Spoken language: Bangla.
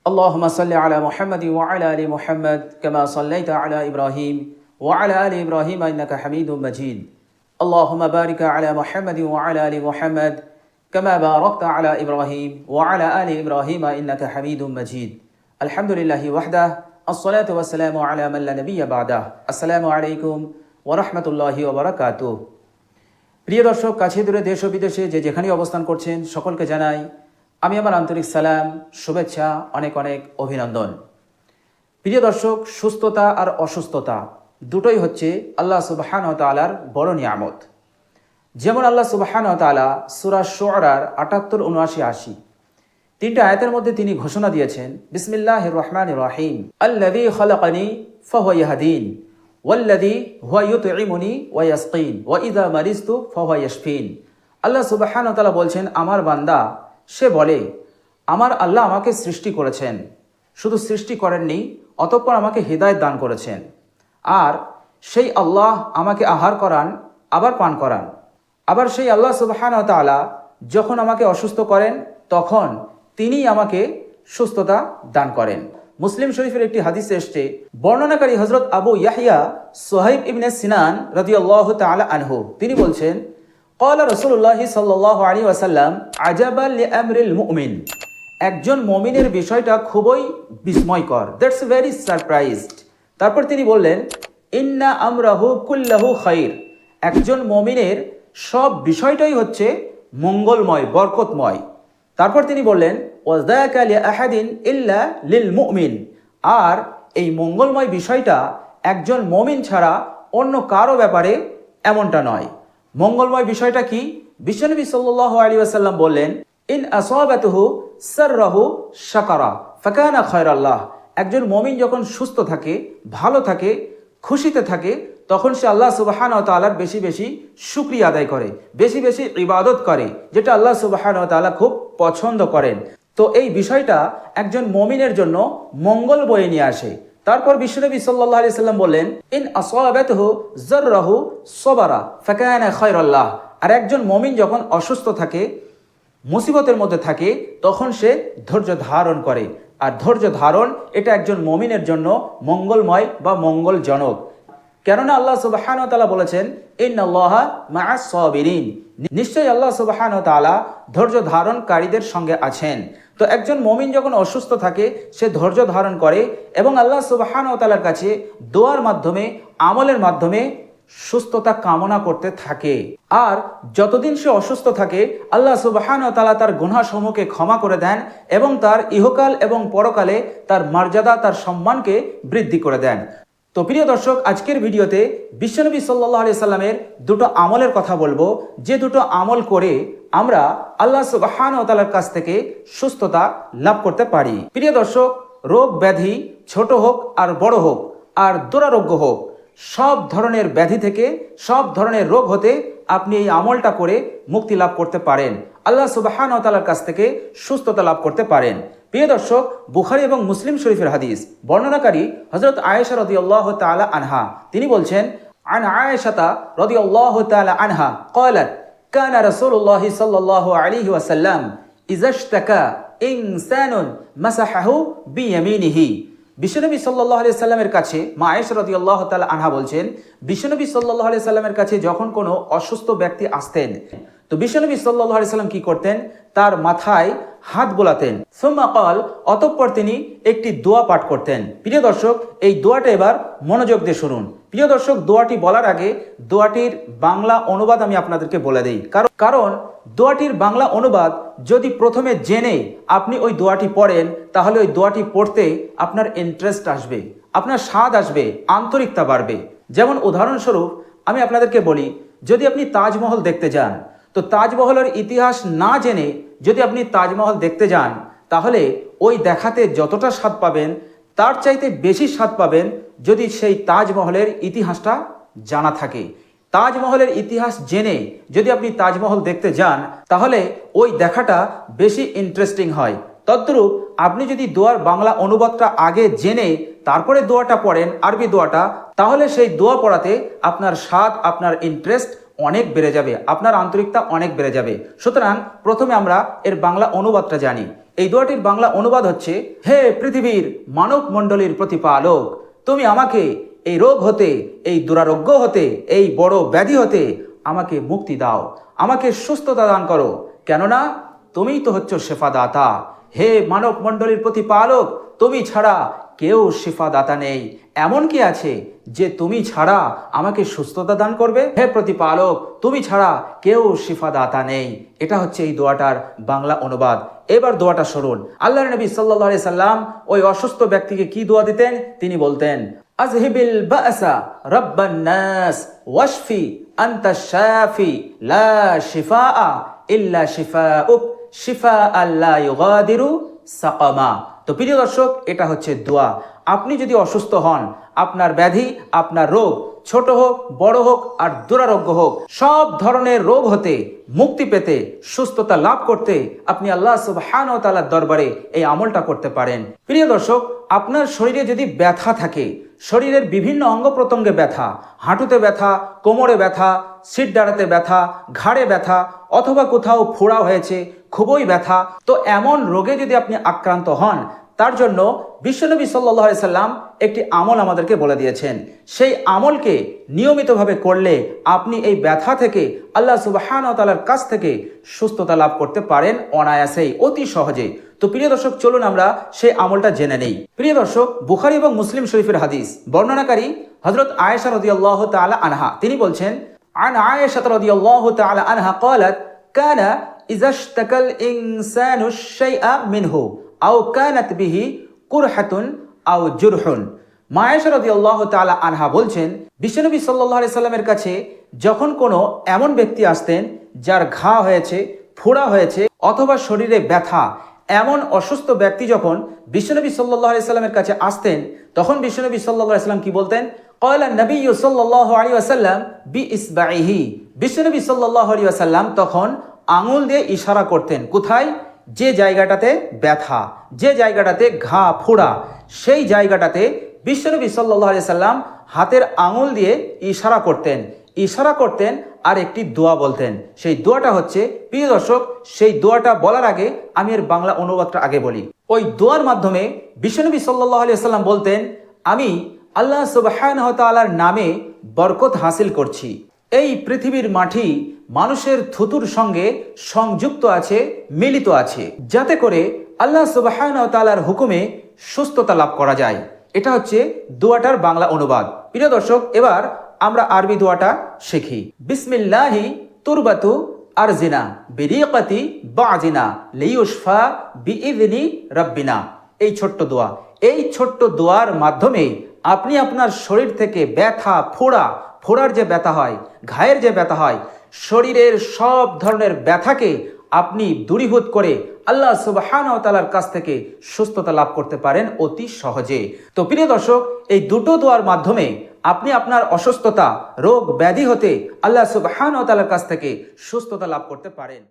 اللهم صل على محمد وعلى آل محمد كما صليت على إبراهيم وعلى آل إبراهيم إنك حميد مجيد اللهم بارك على محمد وعلى آل محمد كما باركت على إبراهيم وعلى آل إبراهيم إنك حميد مجيد الحمد لله وحده الصلاة والسلام على من لا نبي بعده السلام عليكم ورحمة الله وبركاته প্রিয় দর্শক, কাছে দূরে দেশ ও বিদেশে যে যেখানে অবস্থান করছেন সকলকে জানাই আমি আমার আন্তরিক সালাম, শুভেচ্ছা, অনেক অনেক অভিনন্দন। প্রিয় দর্শক, সুস্থতা আর অসুস্থতা দুটোই হচ্ছে আল্লাহ সুবহানাহু ওয়া তাআলার বড় নিয়ামত। যেমন আল্লাহ সুবহানাহু ওয়া তাআলা সূরা শুআরার ৭৮, ৭৯, ৮০ তিনটা আয়াতের মধ্যে তিনি ঘোষণা দিয়েছেন, বিসমিল্লাহির রহমানির রহিম, আল্লাযী খালাকানি ফাহুয়া ইয়াহদিন ওয়াল্লাযী হুয়া ইউতঈমুনি ওয়া ইয়াসকিন ওয়া ইযা মারিজতু ফাহুয়া ইয়াশফিন। আল্লাহ সুবহানাহু ওয়া তাআলা বলছেন, আমার বান্দা সে বলে আমার আল্লাহ আমাকে সৃষ্টি করেছেন, শুধু সৃষ্টি করেননি, অতঃপর আমাকে হিদায়াত দান করেছেন। আর সেই আল্লাহ আমাকে আহার করান, আবার পান করান। আবার সেই আল্লাহ সুবহানাহু ওয়া তাআলা যখন আমাকে অসুস্থ করেন তখন তিনিই আমাকে সুস্থতা দান করেন। মুসলিম শরীফের একটি হাদিসে এসেছে, বর্ণনাকারী হযরত আবু ইয়াহইয়া সুহাইব ইবনে সিনান রাদিয়াল্লাহু তাআলা আনহু, তিনি বলছেন, ক্বালা রাসূলুল্লাহ সাল্লাল্লাহু আলাইহি ওয়াসাল্লাম আজাবাল লিআমরিল মুমিন, একজন মুমিনের বিষয়টা খুবই বিস্ময়কর, দ্যাটস ভেরি সারপ্রাইজড। তারপর তিনি বললেন, ইন্না আমরাহু কুল্লাহু খাইর, একজন মুমিনের সব বিষয়টাই হচ্ছে মঙ্গলময়, বরকতময়। তারপর তিনি বললেন, ওয়াযাকা লিআহাদিন ইল্লা লিল মুমিন, আর এই মঙ্গলময় বিষয়টা একজন মুমিন ছাড়া অন্য কারো ব্যাপারে এমনটা নয়। মঙ্গলময় বিষয়টা কি? বিশ্বনবী সাল্লাল্লাহু আলাইহি ওয়াসাল্লাম বললেন, ইন আসাবাতুহু সাররাহু শাকারা ফাকানা খায়রাল্লাহ, একজন মুমিন যখন সুস্থ থাকে, ভালো থাকে, খুশিতে থাকে, তখন সে আল্লাহ সুবহানাহু ওয়া তাআলার বেশি বেশি শুকরিয়া আদায় করে, বেশি বেশি ইবাদত করে, যেটা আল্লাহ সুবহানাহু ওয়া তাআলা খুব পছন্দ করেন। তো এই বিষয়টা একজন মুমিনের জন্য মঙ্গল বয়ে নিয়ে আসে। তারপর বিশ্বনবী সাল্লাল্লাহু আলাইহি সাল্লাম বললেন, ইন আসাবাতুহু যাররাহু সাবারা ফাকানা খায়রাল্লাহ, আর একজন মুমিন যখন অসুস্থ থাকে, মুসিবতের মধ্যে থাকে, তখন সে ধৈর্য ধারণ করে, আর ধৈর্য ধারণ এটা একজন মুমিনের জন্য মঙ্গলময় বা মঙ্গলজনক। কেননা আল্লাহ সুবহানাহু ওয়া তাআলা বলেছেন, ইন্নাল্লাহা মা'আস সাবিরিন, নিশ্চয়ই আল্লাহ সুবহানাহু ওয়া তাআলা ধৈর্য ধারণকারীদের সঙ্গে আছেন। তো একজন মুমিন যখন অসুস্থ থাকে সে ধৈর্য ধারণ করে এবং আল্লাহ সুবহানাহু ওয়া তাআলার কাছে দোয়ার মাধ্যমে, আমলের মাধ্যমে সুস্থতা কামনা করতে থাকে। আর যতদিন সে অসুস্থ থাকে আল্লাহ সুবহানাহু ওয়া তাআলা তার গুনাহসমূহকে ক্ষমা করে দেন এবং তার ইহকাল এবং পরকালে তার মর্যাদা, তার সম্মানকে বৃদ্ধি করে দেন। তো প্রিয় দর্শক, আজকের ভিডিওতে বিশ্বনবী সাল্লাল্লাহু আলাইহি সাল্লামের দুটো আমলের কথা বলবো, যে দুটো আমল করে আমরা আল্লাহ সুবহানাহু ওয়া তাআলার কাছ থেকে সুস্থতা লাভ করতে পারি। প্রিয় দর্শক, রোগ ব্যাধি ছোট হোক আর বড় হোক আর দুরারোগ্য হোক, সব ধরনের ব্যাধি থেকে, সব ধরনের রোগ হতে আপনি এই আমলটা করে মুক্তি লাভ করতে পারেন, আল্লাহ সুবহানাহু ওয়া তাআলার কাছ থেকে সুস্থতা লাভ করতে পারেন। প্রিয় দর্শক, বুখারী এবং মুসলিম শরীফের হাদিস, বর্ণনাকারী হযরত আয়েশা রাদিয়াল্লাহু তাআলা আনহা, তিনি বলছেন, আন আয়েশাতা রাদিয়াল্লাহু তাআলা আনহা ক্বালাত কানা রাসূলুল্লাহ সাল্লাল্লাহু আলাইহি ওয়াসাল্লাম ইযা ইশতাকা ইনসানুন মাসাহাহু বিয়ামিনিহি। বিশ্বনবী সাল্লাল্লাহু আলাইহি সাল্লামের কাছে মা আয়েশা রাদিয়াল্লাহু তাআলা আনহা বলছেন, বিশ্বনবী সাল্লাল্লাহু আলাইহি সাল্লামের কাছে যখন কোনো অসুস্থ ব্যক্তি আসতেন, তো বিশ্বনবী সাল্লাল্লাহু আলাইহি সাল্লাম কি করতেন? তার মাথায় হাত বোলাতেন, সুম্মা ক্বাল, অতঃপর তিনি একটি দোয়া পাঠ করতেন। প্রিয় দর্শক, এই দোয়াটা এবার মনোযোগ দিয়ে শুনুন। প্রিয় দর্শক, দোয়াটি বলার আগে দোয়াটির বাংলা অনুবাদ আমি আপনাদেরকে বলে দেই, কারণ দোয়াটির বাংলা অনুবাদ যদি প্রথমে জেনে আপনি ওই দোয়াটি পড়েন, তাহলে ওই দোয়াটি পড়তে আপনার ইন্টারেস্ট আসবে, আপনার স্বাদ আসবে, আন্তরিকতা বাড়বে। যেমন উদাহরণস্বরূপ আমি আপনাদেরকে বলি, যদি আপনি তাজমহল দেখতে যান, তো তাজমহলের ইতিহাস না জেনে যদি আপনি তাজমহল দেখতে যান, তাহলে ওই দেখাতে যতটা স্বাদ পাবেন তার চাইতে বেশি স্বাদ পাবেন যদি সেই তাজমহলের ইতিহাসটা জানা থাকে। তাজমহলের ইতিহাস জেনে যদি আপনি তাজমহল দেখতে যান, তাহলে ওই দেখাটা বেশি ইন্টারেস্টিং হয়। তদ্রূপ আপনি যদি দোয়ার বাংলা অনুবাদটা আগে জেনে তারপরে দোয়াটা পড়েন, আরবি দোয়াটা, তাহলে সেই দোয়া পড়াতে আপনার স্বাদ, আপনার ইন্টারেস্ট অনেক বেড়ে যাবে, আপনার আন্তরিকতা অনেক বেড়ে যাবে। সুতরাং প্রথমে আমরা এর বাংলা অনুবাদটা জানি। এই দোয়াটির বাংলা অনুবাদ হচ্ছে, হে পৃথিবীর মানব মণ্ডলীর প্রতিপালক, তুমি আমাকে এই রোগ হতে, এই দুরারোগ্য হতে, এই বড় ব্যাধি হতে আমাকে মুক্তি দাও, আমাকে সুস্থতা দান করো, কেননা তুমিই তো হচ্ছ শেফাদাতা। হে মানব মণ্ডলীর প্রতিপালক, তুমি ছাড়া কেউ শেফাদাতা নেই। এমন কি আছে যে তুমি ছাড়া আমাকে সুস্থতা দান করবে? হে প্রতিপালক, তুমি ছাড়া কেউ শিফাদাতা নেই। এটা হচ্ছে এই দোয়াটার বাংলা অনুবাদ। এবার দোয়াটা শুনুন। আল্লাহর নবী সাল্লাল্লাহু আলাইহি সাল্লাম ওই অসুস্থ ব্যক্তিকে কি দোয়া দিতেন? তিনি বলতেন, আযহিবিল বাসা রাব্বান নাস ওয়াশফি আনতা শাফি লা শিফাআ ইল্লা শিফাউক শিফাআ লা ইউগাদিরু সাকামা। তো প্রিয় দর্শক, এটা হচ্ছে দোয়া। আপনি যদি অসুস্থ হন, আপনার ব্যাধি, আপনার রোগ, ছোট হোক বড় হোক আর দুরারোগ্য হোক, সব ধরনের রোগ হতে মুক্তি পেতে, সুস্থতা লাভ করতে আপনি আল্লাহ সুবহানাহু ওয়া তাআলার দরবারে এই আমলটা করতে পারেন। প্রিয় দর্শক, আপনার শরীরে যদি ব্যথা থাকে, শরীরের বিভিন্ন অঙ্গ প্রত্যঙ্গে ব্যথা, হাঁটুতে ব্যথা, কোমরে ব্যথা, সিট দাঁড়াতে ব্যথা, ঘাড়ে ব্যথা, অথবা কোথাও ফোড়া হয়েছে, খুবই ব্যথা, তো এমন রোগে যদি আপনি আক্রান্ত হন, তার জন্য বিশ্বনবী সাল্লাল্লাহু আলাইহি সাল্লাম একটি আমল আমাদেরকে বলে দিয়েছেন। সেই আমলকে নিয়মিতভাবে করলে আপনি এই ব্যথা থেকে আল্লাহ সুবহানাহু ওয়া তাআলার কাছ থেকে সুস্থতা লাভ করতে পারেন অনায়াসেই, অতি সহজে। তো প্রিয় দর্শক, চলুন আমরা সেই আমলটা জেনে নেই। প্রিয় দর্শক, বুখারী এবং মুসলিম শরীফের হাদিস, বর্ণনাকারী হযরত আয়েশা রাদিয়াল্লাহু তাআলা আনহা, তিনি বলছেন, আন আয়েশা রাদিয়াল্লাহু তাআলা আনহা ক্বালাত কানা ইযা ইশতাকাল ইনসানু শাইআ মিনহু আও কানাত বিহি কুরহাতুন আও জুরহুন। মা আয়েশা রাদিয়াল্লাহু তাআলা আনহা বলছেন, বিশ্বনবী সাল্লাল্লাহু আলাইহি সাল্লামের কাছে যখন কোনো এমন ব্যক্তি আসতেন যার ঘা হয়েছে, ফোড়া হয়েছে, অথবা শরীরে ব্যথা, এমন অসুস্থ ব্যক্তি যখন বিশ্বনবী সাল্লাল্লাহু আলাইহি সাল্লামের কাছে আসতেন, তখন বিশ্বনবী সাল্লাল্লাহু আলাইহি সাল্লাম কি বলতেন? ক্বালা নবী সাল্লাল্লাহু আলাইহি ওয়াসাল্লাম বিইসবাইহি। বিশ্বনবী সাল্লাল্লাহু আলাইহি ওয়াসাল্লাম তখন আঙুল দিয়ে ইশারা করতেন। কোথায়? যে জায়গাটাতে ব্যথা, যে জায়গাটাতে ঘা ফোড়া, সেই জায়গাটাতে বিশ্বনবী সাল্লাল্লাহু আলাইহি সাল্লাম হাতের আঙুল দিয়ে ইশারা করতেন আর একটি দোয়া বলতেন। সেই দোয়াটা হচ্ছে, প্রিয় দর্শক, সেই দোয়াটা বলার আগে আমি এর বাংলা অনুবাদটা আগে বলি। ওই দোয়ার মাধ্যমে বিশ্বনবী সাল্লাল্লাহু আলাইহি সাল্লাম বলতেন, আমি আল্লাহ সুবহানাহু ওয়া তাআলার নামে বরকত হাসিল করছি। এই পৃথিবীর মাটি মানুষের থুতুর সঙ্গে সংযুক্ত আছে, মিলিত আছে, যাতে করে আল্লাহ সুবহানাহু ওয়া তাআলার হুকুমে সুস্থতা লাভ করা যায়। এটা হচ্ছে দোয়াটার বাংলা অনুবাদ। প্রিয় দর্শক, এবার আমরা আরবি দোয়াটা শিখি। বিসমিল্লাহি তুরবাতু আরজিনা বিরিকাতি বাজিনা লিয়ুশফা বিইذনি রাব্বিনা। এই ছোট্ট দোয়া, এই ছোট্ট দোয়ার মাধ্যমে আপনি আপনার শরীর থেকে ব্যথা, ফোড়ার যে ব্যথা হয়, ঘায়ের যে ব্যথা হয়, শরীরের সব ধরনের ব্যথাকে আপনি দূরীভূত করে আল্লাহ সুবহানাহু ওয়া তাআলার কাছ থেকে সুস্থতা লাভ করতে পারেন অতি সহজে। তো প্রিয় দর্শক, এই দুটো দোয়ার মাধ্যমে আপনি আপনার অসুস্থতা, রোগ ব্যাধি হতে আল্লাহ সুবহানাহু ওয়া তাআলার কাছ থেকে সুস্থতা লাভ করতে পারেন।